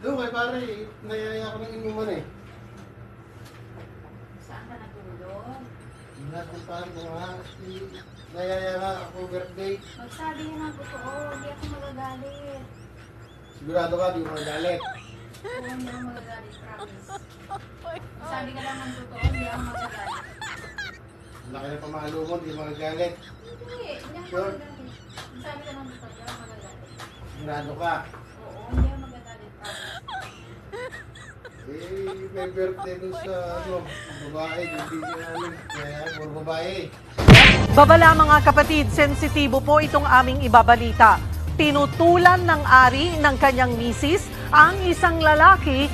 Doon kay pare, nayaya ko ng inuman eh. Saan ka natulog? Napuntahan ko nga, nayaya nga ako birthday. Magsabi ka ng totoo, hindi ako magagalit. Sigurado ka, di mo magalit. Oo, hindi ako magagalit, promise. Magsabi ka lang ng totoo, hindi ako magagalit. Laki na pamalo mo, di mo magagalit. Hindi ako Sure? magagalit. Magsabi ka ng totoo, hindi ako magagalit. Sigurado ka. Oo, hindi ako magagalit, promise. May birthday dun sa babae, hindi namin. Kaya, puro babae. Babala mga kapatid, sensitibo po itong aming ibabalita. Tinutulan ng ari ng kanyang misis ang isang lalaki